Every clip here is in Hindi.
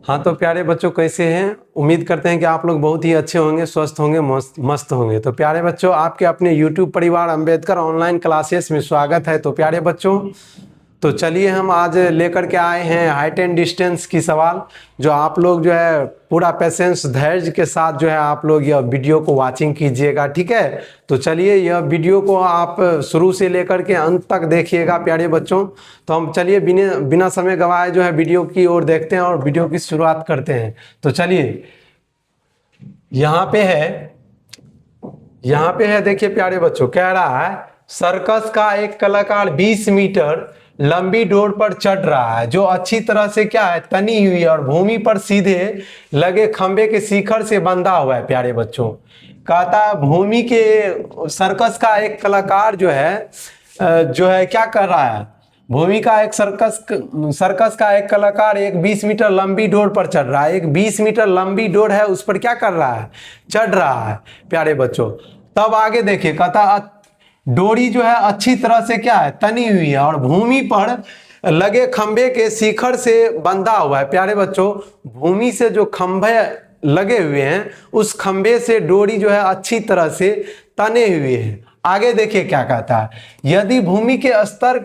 हाँ तो प्यारे बच्चों कैसे हैं। उम्मीद करते हैं कि आप लोग बहुत ही अच्छे होंगे, स्वस्थ होंगे, मस्त होंगे। तो प्यारे बच्चों, आपके अपने YouTube परिवार अंबेडकर ऑनलाइन क्लासेस में स्वागत है। तो प्यारे बच्चों, तो चलिए हम आज लेकर के आए हैं हाइट एंड डिस्टेंस की सवाल, जो आप लोग जो है पूरा पेशेंस धैर्य के साथ जो है आप लोग यह वीडियो को वाचिंग कीजिएगा, ठीक है। तो चलिए यह वीडियो को आप शुरू से लेकर के अंत तक देखिएगा प्यारे बच्चों। तो हम चलिए बिना समय गवाए जो है वीडियो की ओर देखते हैं और वीडियो की शुरुआत करते हैं। तो चलिए यहाँ पे है देखिए प्यारे बच्चों, कह रहा है सर्कस का एक कलाकार 20 मीटर लंबी डोर पर चढ़ रहा है, जो अच्छी तरह से क्या है, तनी हुई है और भूमि पर सीधे लगे खंबे के शिखर से बंधा हुआ है। प्यारे बच्चों, कहता है भूमि के सर्कस का एक कलाकार जो है क्या कर रहा है, भूमि का एक सर्कस का एक कलाकार एक 20 मीटर लंबी डोर पर चढ़ रहा है। एक 20 मीटर लंबी डोर है, उस पर क्या कर रहा है, चढ़ रहा है प्यारे बच्चों। तब आगे देखिए, कहता डोरी जो है अच्छी तरह से क्या है, तनी हुई है और भूमि पर लगे खंबे के शिखर से बंधा हुआ है। प्यारे बच्चों, भूमि से जो खंभे लगे हुए हैं उस खंबे से डोरी जो है अच्छी तरह से तने हुए हैं। आगे देखिए क्या कहता है, यदि भूमि के स्तर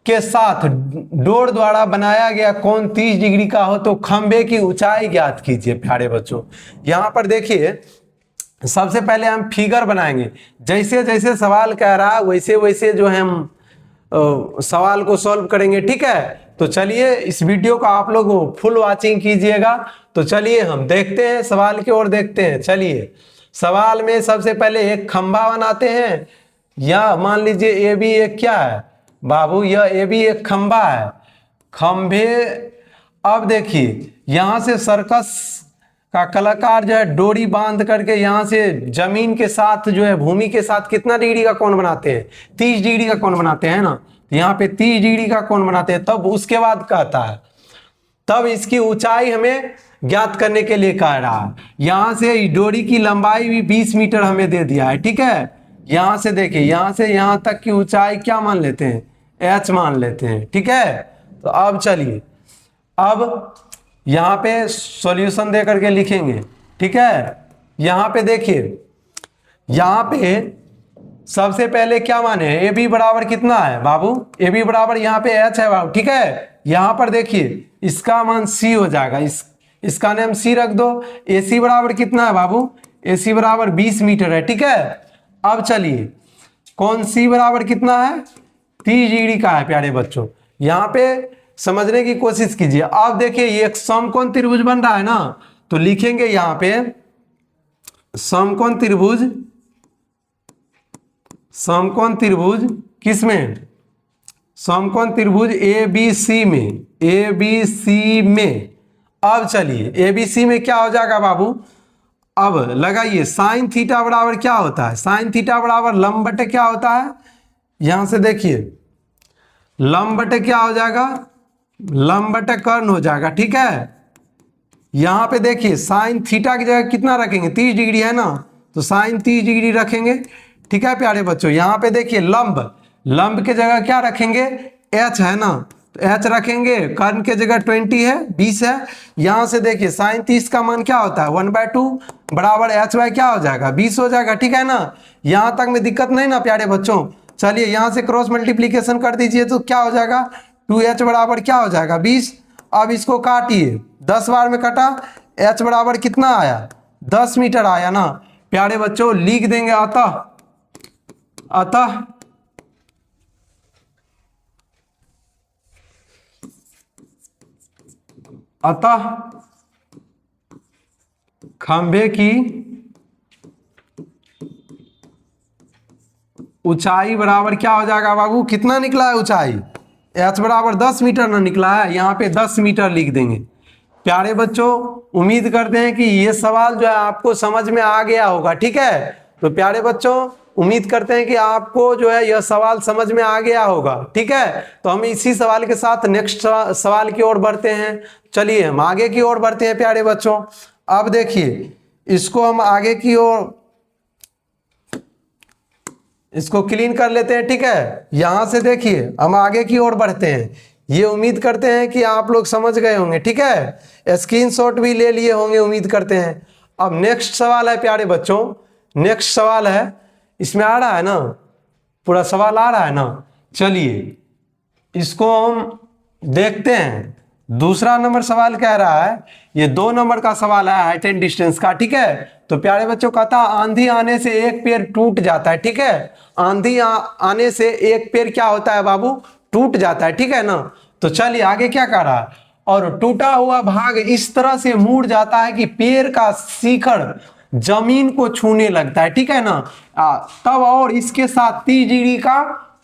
के साथ डोर द्वारा बनाया गया कोण 30 डिग्री का हो तो खंबे की ऊंचाई ज्ञात कीजिए। प्यारे बच्चों, यहां पर देखिए सबसे पहले हम फिगर बनाएंगे, जैसे जैसे सवाल कह रहा है वैसे वैसे जो है हम सवाल को सॉल्व करेंगे, ठीक है। तो चलिए इस वीडियो को आप लोग फुल वाचिंग कीजिएगा। तो चलिए हम देखते हैं, सवाल की ओर देखते हैं। चलिए सवाल में सबसे पहले एक खंभा बनाते हैं, या मान लीजिए ए बी एक क्या है बाबू, यह ए बी एक खंभा है, खंभे। अब देखिए यहां से सर्कस का कलाकार जो है डोरी बांध करके यहाँ से जमीन के साथ जो है भूमि के साथ कितना डिग्री का कोण बनाते हैं, 30 डिग्री का कोण बनाते हैं ना। यहाँ पे 30 डिग्री का कोण बनाते हैं। तब उसके बाद कहता है, तब इसकी ऊंचाई हमें ज्ञात करने के लिए कह रहा है। यहाँ से डोरी की लंबाई भी 20 मीटर हमें दे दिया है, ठीक है। यहाँ से देखिए, यहाँ से यहाँ तक की ऊंचाई क्या मान लेते हैं, h मान लेते हैं, ठीक है। तो अब चलिए, अब यहाँ पे सॉल्यूशन दे करके लिखेंगे, ठीक है। यहाँ पे देखिए, यहाँ पे सबसे पहले क्या माने, ए बी बराबर कितना है बाबू, ए बी बराबर यहाँ पे h है बाबू, ठीक है। यहाँ पर देखिए इसका मान c हो जाएगा, इसका नाम c रख दो। ए सी बराबर कितना है बाबू, ए सी बराबर 20 मीटर है, ठीक है। अब चलिए कौन सी बराबर कितना है, 30 डिग्री का है प्यारे बच्चों। यहाँ पे समझने की कोशिश कीजिए। अब देखिए ये एक समकोण त्रिभुज बन रहा है ना, तो लिखेंगे यहाँ पे समकोण त्रिभुज किसमें, समकोण त्रिभुज ए बी सी में। अब चलिए ए बी सी में क्या हो जाएगा बाबू, अब लगाइए साइन थीटा बराबर क्या होता है, साइन थीटा बराबर लंब बटे क्या होता है, यहां से देखिए लंब बटे क्या हो जाएगा, लंब बटे कर्ण हो जाएगा, ठीक है। यहां पे देखिए साइन थीटा की जगह कितना रखेंगे, 30 डिग्री है ना, तो साइन 30 डिग्री रखेंगे, ठीक है प्यारे बच्चों। यहां पे देखिए लंब के जगह क्या रखेंगे, h है ना, तो h रखेंगे। कर्ण के जगह 20 है, 20 है। यहां से देखिए साइन 30 का मान क्या होता है, 1/2 बराबर h बाय क्या हो जाएगा, 20 हो जाएगा, ठीक है ना। यहां तक में दिक्कत नहीं ना प्यारे बच्चों। चलिए यहां से क्रॉस मल्टीप्लीकेशन कर दीजिए, तो क्या हो जाएगा, 2h बराबर क्या हो जाएगा, 20। अब इसको काटिए, 10 बार में कटा, h बराबर कितना आया, 10 मीटर आया ना प्यारे बच्चों। लिख देंगे अतः खंभे की ऊंचाई बराबर क्या हो जाएगा बाबू, कितना निकला है ऊंचाई, h बराबर 10 मीटर ना निकला है, यहाँ पे 10 मीटर लिख देंगे। प्यारे बच्चों, उम्मीद करते हैं कि ये सवाल जो है आपको समझ में आ गया होगा, ठीक है। तो प्यारे बच्चों, उम्मीद करते हैं कि आपको जो है यह सवाल समझ में आ गया होगा, ठीक है। तो हम इसी सवाल के साथ नेक्स्ट सवाल की ओर बढ़ते हैं। चलिए हम आगे की ओर बढ़ते हैं प्यारे बच्चों। अब देखिए इसको हम आगे की ओर इसको क्लीन कर लेते हैं, ठीक है। यहां से देखिए हम आगे की ओर बढ़ते हैं। ये उम्मीद करते हैं कि आप लोग समझ गए होंगे, ठीक है, स्क्रीनशॉट भी ले लिए होंगे उम्मीद करते हैं। अब नेक्स्ट सवाल है प्यारे बच्चों, नेक्स्ट सवाल है, इसमें आ रहा है ना, पूरा सवाल आ रहा है ना, चलिए इसको हम देखते हैं। दूसरा नंबर सवाल कह रहा है, ये 2 नंबर का सवाल है हाइट एंड डिस्टेंस का, ठीक है। तो प्यारे बच्चों कहता आंधी आने से एक पेड़ टूट जाता है, ठीक है, आंधी आने से एक पेड़ क्या होता है बाबू, टूट जाता है, ठीक है ना। तो चलिए आगे क्या कह रहा है, और टूटा हुआ भाग इस तरह से मुड़ जाता है कि पेड़ का शिखर जमीन को छूने लगता है, ठीक है ना। तब और इसके साथ 30 डिग्री का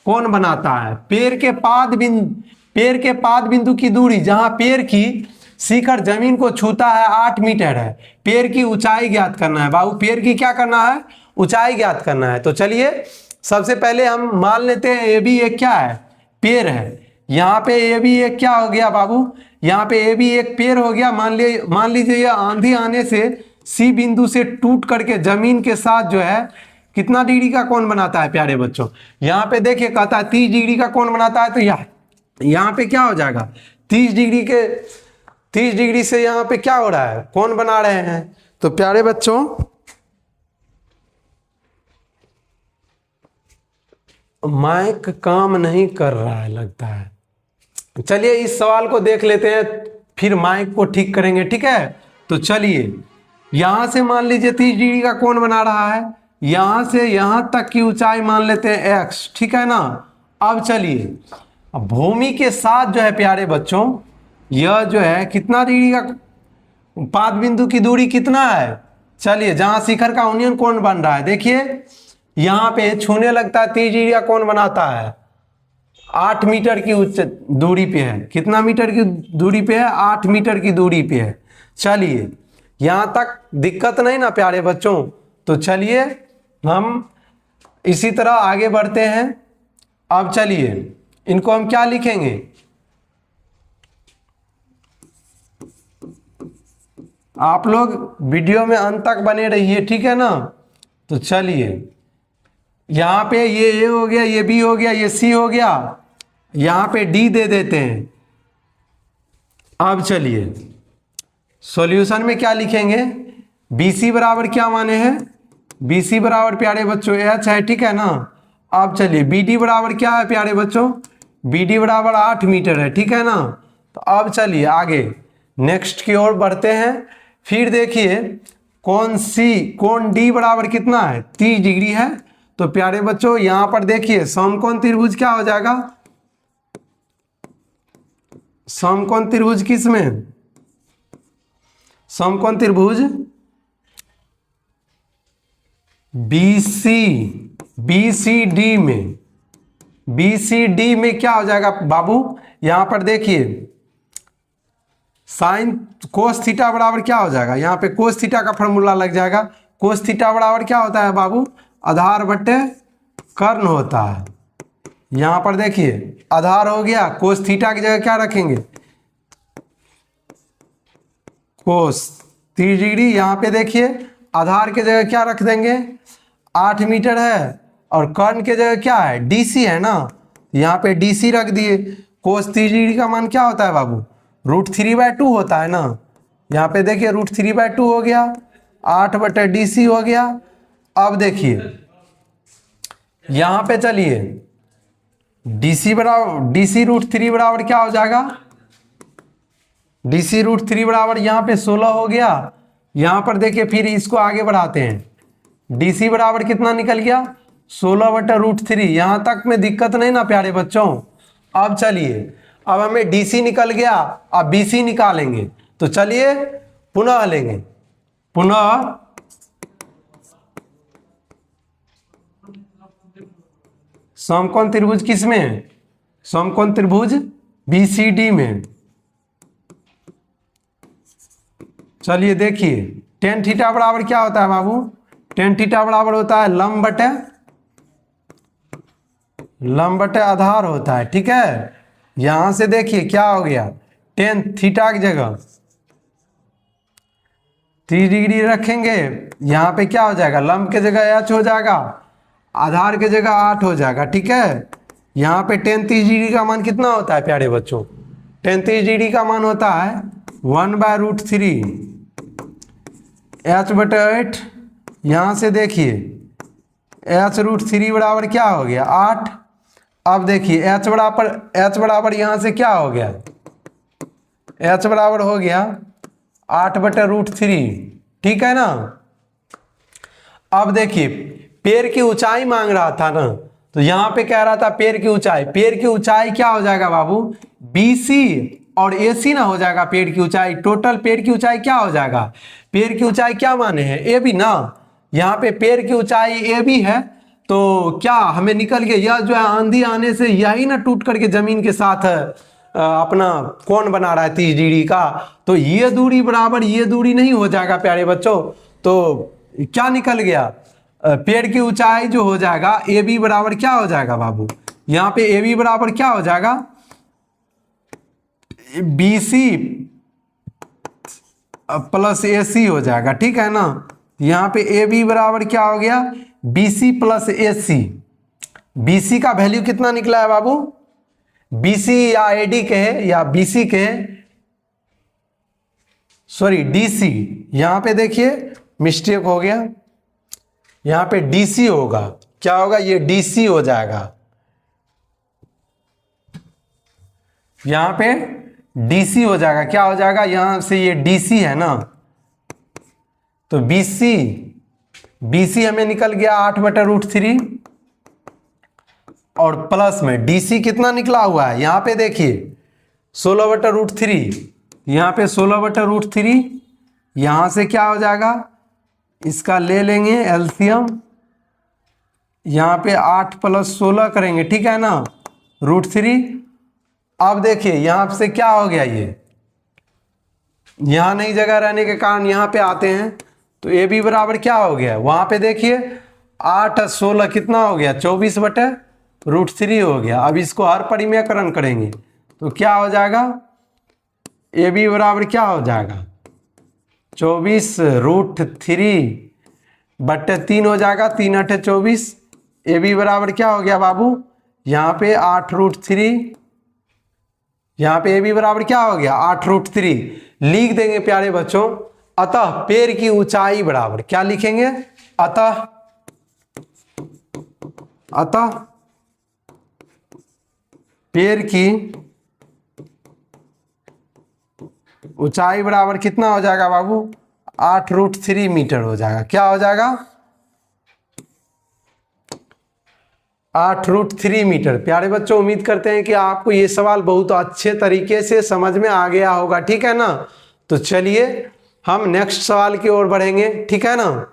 कोण बनाता है। पेड़ के पाद बिंदु की दूरी, जहां पेड़ की शिखर जमीन को छूता है 8 मीटर है। पेड़ की ऊंचाई ज्ञात करना है बाबू, पेड़ की क्या करना है, ऊंचाई ज्ञात करना है। तो चलिए सबसे पहले हम मान लेते हैं ए बी एक क्या है, पेड़ है। यहाँ पे ए बी एक क्या हो गया बाबू, यहाँ पे ए बी एक पेड़ हो गया। मान लीजिए ये आंधी आने से सी बिंदु से टूट करके जमीन के साथ जो है कितना डिग्री का कोण बनाता है प्यारे बच्चों, यहाँ पे देखिए कहता है 30 डिग्री का कोण बनाता है। तो यहाँ पे क्या हो जाएगा, 30 डिग्री से यहाँ पे क्या हो रहा है, कोण बना रहे हैं। तो प्यारे बच्चों माइक काम नहीं कर रहा है लगता है, चलिए इस सवाल को देख लेते हैं फिर माइक को ठीक करेंगे, ठीक है। तो चलिए यहां से मान लीजिए 30 डिग्री का कोण बना रहा है, यहां से यहां तक की ऊंचाई मान लेते हैं x, ठीक है ना। अब चलिए अब भूमि के साथ जो है प्यारे बच्चों, यह जो है कितना डिग्री का पाद बिंदु की दूरी कितना है, चलिए जहां शिखर का यूनियन कोण बन रहा है, देखिए यहां पे छूने लगता है 30 डिग्री का कोण बनाता है, 8 मीटर की उच्च दूरी पे है। कितना मीटर की दूरी पे है, 8 मीटर की दूरी पे है। चलिए यहां तक दिक्कत नहीं ना प्यारे बच्चों। तो चलिए हम इसी तरह आगे बढ़ते हैं। अब चलिए इनको हम क्या लिखेंगे, आप लोग वीडियो में अंत तक बने रहिए, ठीक है ना। तो चलिए यहां पे ये ए हो गया, ये बी हो गया, ये सी हो गया, यहां पे डी दे देते हैं। अब चलिए सॉल्यूशन में क्या लिखेंगे, BC बराबर क्या माने हैं, BC बराबर प्यारे बच्चों H है, ठीक है ना। अब चलिए BD बराबर क्या है प्यारे बच्चों, BD बराबर 8 मीटर है, ठीक है ना। तो अब चलिए आगे नेक्स्ट की ओर बढ़ते हैं। फिर देखिए कोण D बराबर कितना है, 30 डिग्री है। तो प्यारे बच्चों यहां पर देखिए समकोण त्रिभुज क्या हो जाएगा, समकोण त्रिभुज किसमें, समकोण त्रिभुज BCD में, BCD में क्या हो जाएगा बाबू, यहां पर देखिए साइन कोस थीटा बराबर क्या हो जाएगा, यहाँ पे कोस थीटा का फॉर्मूला लग जाएगा। कोस थीटा बराबर क्या होता है बाबू, आधार बटे कर्ण होता है। यहां पर देखिए आधार हो गया, कोस थीटा की जगह क्या रखेंगे, कोस 30 डिग्री। यहां पे देखिए आधार के जगह क्या रख देंगे, 8 मीटर है, और कर्ण के जगह क्या है, DC है ना, यहाँ पे DC रख दिए। कोस 30 डिग्री का मान क्या होता है बाबू, √3/2 होता है ना। यहाँ पे देखिए √3/2 हो गया, 8/DC हो गया। अब देखिए यहाँ पे चलिए DC √3 बराबर क्या हो जाएगा, DC √3 बराबर यहाँ पे 16 हो गया। यहाँ पर देखिए फिर इसको आगे बढ़ाते हैं, DC बराबर कितना निकल गया, 16/√3। यहाँ तक में दिक्कत नहीं ना प्यारे बच्चों। अब चलिए अब हमें DC निकल गया, अब BC निकालेंगे। तो चलिए पुनः लेंगे, पुनः समकोण त्रिभुज किसमें है, समकोण त्रिभुज BCD में। चलिए देखिए tan थीटा बराबर क्या होता है बाबू, tan थीटा बराबर होता है लंब बटे आधार होता है, ठीक है। यहां से देखिए क्या हो गया, tan थीटा की जगह 30 डिग्री रखेंगे, यहां पे क्या हो जाएगा, लंब के जगह H हो जाएगा, आधार के जगह 8 हो जाएगा, ठीक है। यहाँ पे tan 30 डिग्री का मान कितना होता है प्यारे बच्चों, tan30° का मान होता है 1/√3 h/8। यहाँ से देखिए h√3 बराबर क्या हो गया 8। अब देखिए h बराबर यहाँ से क्या हो गया, h बराबर हो गया 8/√3, ठीक है ना। अब देखिए पेड़ की ऊंचाई मांग रहा था ना, तो यहाँ पे कह रहा था पेड़ की ऊंचाई क्या हो जाएगा बाबू, BC और AC ना हो जाएगा पेड़ की ऊंचाई। टोटल पेड़ की ऊंचाई क्या हो जाएगा, पेड़ की ऊंचाई क्या माने हैं AB ना, यहाँ पे पेड़ की ऊंचाई AB है, तो क्या हमें निकल के यह जो है आंधी आने से यही ना टूट करके जमीन के साथ अपना कौन बना रहा है 30° का, तो ये दूरी बराबर ये दूरी नहीं हो जाएगा प्यारे बच्चों। तो क्या निकल गया, पेड़ की ऊंचाई जो हो जाएगा AB बराबर क्या हो जाएगा बाबू, यहाँ पे AB बराबर क्या हो जाएगा BC प्लस AC हो जाएगा, ठीक है ना। यहाँ पे AB बराबर क्या हो गया BC प्लस AC। BC का वैल्यू कितना निकला है बाबू, BC या AD कहे या BC कहे, सॉरी DC, यहाँ पे देखिए मिस्टेक हो गया, यहाँ पे DC होगा, क्या होगा ये DC हो जाएगा, यहाँ पे DC हो जाएगा, क्या हो जाएगा यहाँ से ये DC है ना, तो BC हमें निकल गया 8/√3 और प्लस में DC कितना निकला हुआ है, यहाँ पे देखिए 16/√3, यहाँ पे 16/√3, यहाँ से क्या हो जाएगा इसका ले लेंगे एलसीएम, यहाँ पे 8 + 16 करेंगे, ठीक है ना, √3। अब देखिए यहाँ से क्या हो गया, ये यहाँ नहीं जगह रहने के कारण यहाँ पे आते हैं, तो AB बराबर क्या हो गया, वहाँ पे देखिए 8 और 16 कितना हो गया 24/√3 हो गया। अब इसको हर परिमेयकरण करेंगे तो क्या हो जाएगा, AB बराबर क्या हो जाएगा 24√3/3 हो जाएगा, 3 × 8 = 24। AB बराबर क्या हो गया बाबू, यहाँ पे 8√3, यहाँ पे AB बराबर क्या हो गया 8√3 लिख देंगे प्यारे बच्चों। अतः पेड़ की ऊंचाई बराबर क्या लिखेंगे, अतः पेड़ की ऊंचाई बराबर कितना हो जाएगा बाबू 8√3 मीटर हो जाएगा, क्या हो जाएगा 8√3 मीटर। प्यारे बच्चों उम्मीद करते हैं कि आपको ये सवाल बहुत अच्छे तरीके से समझ में आ गया होगा, ठीक है ना। तो चलिए हम नेक्स्ट सवाल की ओर बढ़ेंगे, ठीक है ना।